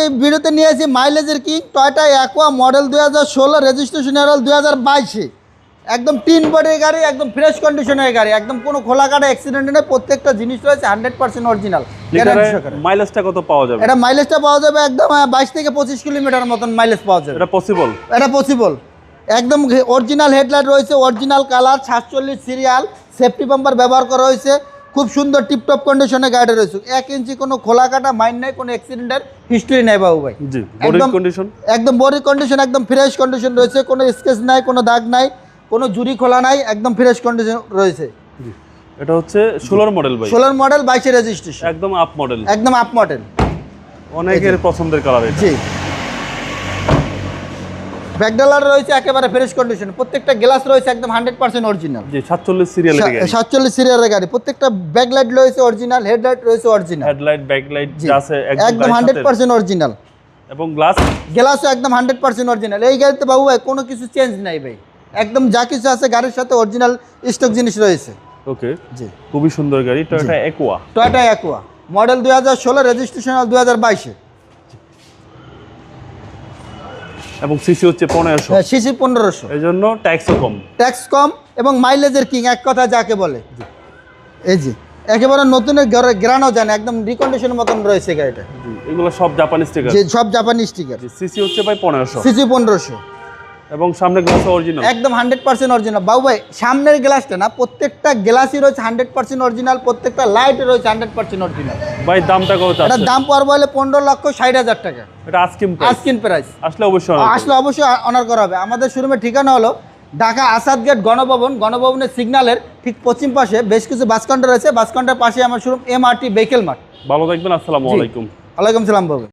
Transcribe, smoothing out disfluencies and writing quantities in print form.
আজকে ভিডিওতে নিয়েছি মাইলেজের king Toyota Aqua model 2016 registration year 2022 একদম টিন বডির গাড়ি, একদম ফ্রেশ কন্ডিশনের গাড়ি, একদম কোনো খোলাকাটা অ্যাক্সিডেন্ট নেই, প্রত্যেকটা জিনিস রয়েছে 100% অরিজিনাল। মাইলেজটা কত পাওয়া যাবে? এটা মাইলেজটা পাওয়া যাবে একদম 22 থেকে 25 কিলোমিটার মতন মাইলেজ পাওয়া যাবে। এটা পসিবল? এটা পসিবল। একদম অরিজিনাল হেডলাইট রয়েছে, original colour, 47 serial, safety bumper ব্যবহার করা হয়েছে, খুব সুন্দর টিপটপ কন্ডিশনে গাড়ি রয়েছে। 1 ইঞ্চি কোনো খোলা কাটা মাইন নাই, কোনো অ্যাক্সিডেন্টের হিস্ট্রি নাই বাবু ভাই। জি, বডি কন্ডিশন একদম বডি কন্ডিশন একদম ফ্রেশ কন্ডিশন রয়েছে, কোনো স্কেচ নাই, কোনো দাগ নাই, কোনো জুরি খোলা নাই, একদম ফ্রেশ কন্ডিশন রয়েছে। জি, এটা হচ্ছে 16 মডেল ভাই। 16 মডেল 22 রেজিস্ট্রেশন, একদম আপ মডেল, একদম আপ মডেল, অনেকের পছন্দের কালার এটা। জি, ব্যাকডালার রয়েছে একেবারে ফ্রেশ কন্ডিশন, প্রত্যেকটা গ্লাস রয়েছে একদম 100% অরিজিনাল। জি, 47 সিরিয়ালের গাড়ি, 47 সিরিয়ালের গাড়ি, প্রত্যেকটা ব্যাকলাইট রয়েছে অরিজিনাল, হেডলাইট রয়েছে অরিজিনাল, হেডলাইট ব্যাকলাইট যা আছে একদম 100% অরিজিনাল, এবং গ্লাসও একদম 100% অরিজিনাল। এই গাড়িতে বাবু ভাই কোনো কিছু চেঞ্জ নাই ভাই, একদম যা কিছু আছে গাড়ির সাথে অরিজিনাল স্টক জিনিস রয়েছে। ওকে, জি, খুবই সুন্দর গাড়ি, Toyota aqua. Toyota Aqua model 2016 registration 2022 এবং সিসি হচ্ছে 1500। সিসি 1500, এইজন্য ট্যাক্সও কম। ট্যাক্স কম এবং মাইলেজের কিং এক কথা যাকে বলে। এই জি, একেবারে নতুনের গ্রানও জানে, একদম রিকন্ডিশনের মতন রয়েছে গাড়িটা। জি, এগুলো সব জাপানি স্টিকার। জি, সব জাপানি স্টিকার। সিসি হচ্ছে ভাই 1500, সিসি 1500 এবং সামনে গ্লাস অরিজিনাল, একদম 100% অরিজিনাল। বাবু ভাই সামনের গ্লাসটা না, প্রত্যেকটা গ্লাসই রয়েছে 100% অরিজিনাল, প্রত্যেকটা লাইট রয়েছে 100% অরিজিনাল। ভাই দামটা কত এটা চাচ্ছেন? দাম পড়বে হলে 15,60,000 টাকা। এটা আস্কিং প্রাইস। আসলে অবশ্যই অনার করা হবে। আমাদের শোরুমের ঠিকানা হলো ঢাকা আসাদ গেট গণভবনের সিগন্যালের ঠিক পশ্চিম পাশে বেশ কিছু বাস কাউন্টার আছে, বাস কাউন্টার পাশে আমার শোরুম MRT ভেহিকেল মার্ট। ভালো থাকবেন, আসসালামু আলাইকুম। ওয়ালাইকুম সালাম বাবু।